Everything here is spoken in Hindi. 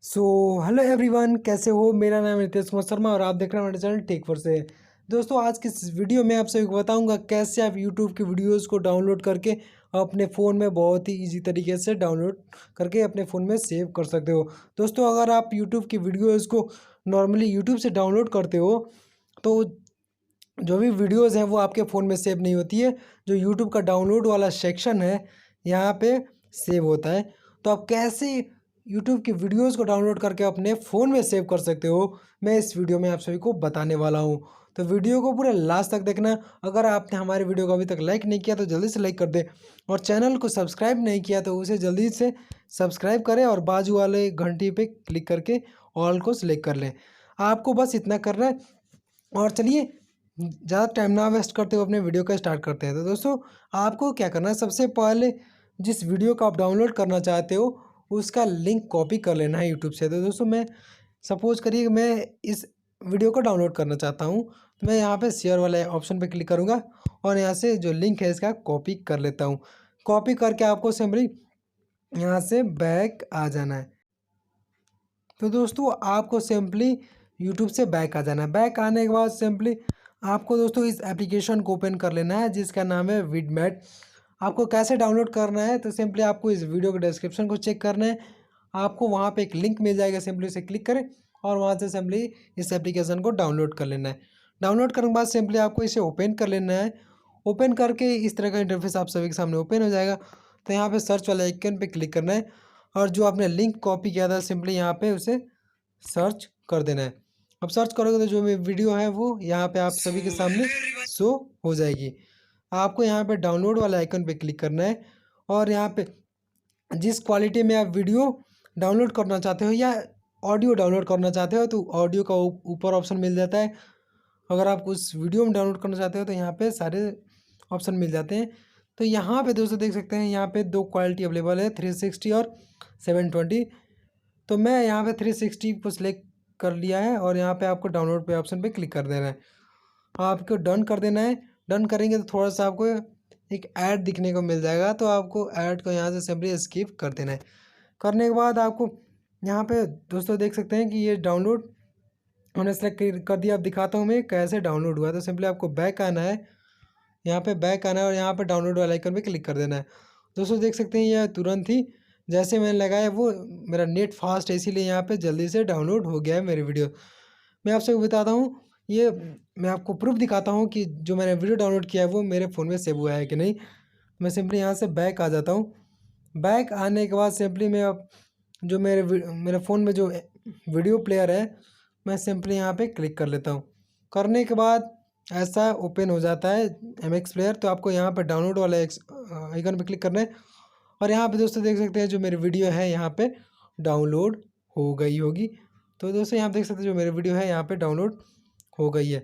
सो हेलो एवरीवन, कैसे हो। मेरा नाम है नितेश कुमार शर्मा और आप देख रहे हैं हमारे चैनल टेक फॉर से। दोस्तों, आज की इस वीडियो में आप सभी को बताऊंगा कैसे आप यूट्यूब की वीडियोस को डाउनलोड करके अपने फ़ोन में बहुत ही इजी तरीके से डाउनलोड करके अपने फ़ोन में सेव कर सकते हो। दोस्तों, अगर आप यूट्यूब की वीडियोज़ को नॉर्मली यूट्यूब से डाउनलोड करते हो तो जो भी वीडियोज़ हैं वो आपके फ़ोन में सेव नहीं होती है। जो यूट्यूब का डाउनलोड वाला सेक्शन है यहाँ पे सेव होता है। तो आप कैसे यूट्यूब की वीडियोज़ को डाउनलोड करके अपने फ़ोन में सेव कर सकते हो, मैं इस वीडियो में आप सभी को बताने वाला हूँ। तो वीडियो को पूरे लास्ट तक देखना। अगर आपने हमारे वीडियो को अभी तक लाइक नहीं किया तो जल्दी से लाइक कर दे, और चैनल को सब्सक्राइब नहीं किया तो उसे जल्दी से सब्सक्राइब करें और बाजू वाले घंटी पे क्लिक करके ऑल को सिलेक्ट कर लें। आपको बस इतना करना है। और चलिए, ज़्यादा टाइम ना वेस्ट करते हुए अपने वीडियो का स्टार्ट करते हैं। तो दोस्तों, आपको क्या करना है, सबसे पहले जिस वीडियो को आप डाउनलोड करना चाहते हो उसका लिंक कॉपी कर लेना है यूट्यूब से। तो दोस्तों, मैं सपोज़ करिए मैं इस वीडियो को डाउनलोड करना चाहता हूँ, तो मैं यहाँ पे शेयर वाले ऑप्शन पे क्लिक करूँगा और यहाँ से जो लिंक है इसका कॉपी कर लेता हूँ। कॉपी करके आपको सिंपली यहाँ से बैक आ जाना है। तो दोस्तों, आपको सिंपली यूट्यूब से बैक आ जाना है। बैक आने के बाद सिंपली आपको दोस्तों इस एप्लीकेशन को ओपन कर लेना है जिसका नाम है विडमेट। आपको कैसे डाउनलोड करना है, तो सिंपली आपको इस वीडियो के डिस्क्रिप्शन को चेक करना है। आपको वहाँ पे एक लिंक मिल जाएगा, सिंपली उसे क्लिक करें और वहाँ से सिंपली इस एप्लीकेशन को डाउनलोड कर लेना है। डाउनलोड करने के बाद सिंपली आपको इसे ओपन कर लेना है। ओपन करके इस तरह का इंटरफेस आप सभी के सामने ओपन हो जाएगा। तो यहाँ पे सर्च वाले आइकन पे क्लिक करना है और जो आपने लिंक कॉपी किया था सिंपली यहाँ पे उसे सर्च कर देना है। अब सर्च करोगे तो जो मेरी वीडियो है वो यहाँ पे आप सभी के सामने शो हो जाएगी। आपको यहाँ पे डाउनलोड वाले आइकन पे क्लिक करना है और यहाँ पे जिस क्वालिटी में आप वीडियो डाउनलोड करना चाहते हो या ऑडियो डाउनलोड करना चाहते हो तो ऑडियो का ऊपर ऑप्शन मिल जाता है। अगर आप उस वीडियो में डाउनलोड करना चाहते हो तो यहाँ पे सारे ऑप्शन मिल जाते हैं। तो यहाँ पे दोस्तों देख सकते हैं, यहाँ पे दो क्वालिटी अवेलेबल है, 360 और 720। तो मैं यहाँ पे 360 को सिलेक्ट कर लिया है और यहाँ पे आपको डाउनलोड पे ऑप्शन पे क्लिक कर देना है। आपको डन कर देना है। डन करेंगे तो थोड़ा सा आपको एक ऐड दिखने को मिल जाएगा, तो आपको ऐड को यहाँ से सिंपली स्किप कर देना है। करने के बाद आपको यहाँ पे दोस्तों देख सकते हैं कि ये डाउनलोड मैंने सेलेक्ट कर दिया। अब दिखाता हूँ मैं कैसे डाउनलोड हुआ। तो सिंपली आपको बैक आना है, यहाँ पे बैक आना है और यहाँ पे डाउनलोड वाले आइकन पे क्लिक कर देना है। दोस्तों देख सकते हैं यह तुरंत ही जैसे मैंने लगाया वो मेरा नेट फास्ट है, इसीलिए यहाँ पे जल्दी से डाउनलोड हो गया है मेरी वीडियो। मैं आपसे बताता हूँ, ये मैं आपको प्रूफ दिखाता हूँ कि जो मैंने वीडियो डाउनलोड किया है वो मेरे फ़ोन में सेव हुआ है कि नहीं। मैं सिंपली यहाँ से बैक आ जाता हूँ। बैक आने के बाद सिंपली मैं अब जो मेरे फ़ोन में जो वीडियो प्लेयर है मैं सिंपली यहाँ पे क्लिक कर लेता हूँ। करने के बाद ऐसा ओपन हो जाता है MX प्लेयर। तो आपको यहाँ पर डाउनलोड वाला आइकन पे क्लिक करना है और यहाँ पे दोस्तों देख सकते हैं जो मेरी वीडियो है यहाँ पे डाउनलोड हो गई होगी। तो दोस्तों यहाँ पे देख सकते हैं जो मेरी वीडियो है यहाँ पे डाउनलोड हो गई है।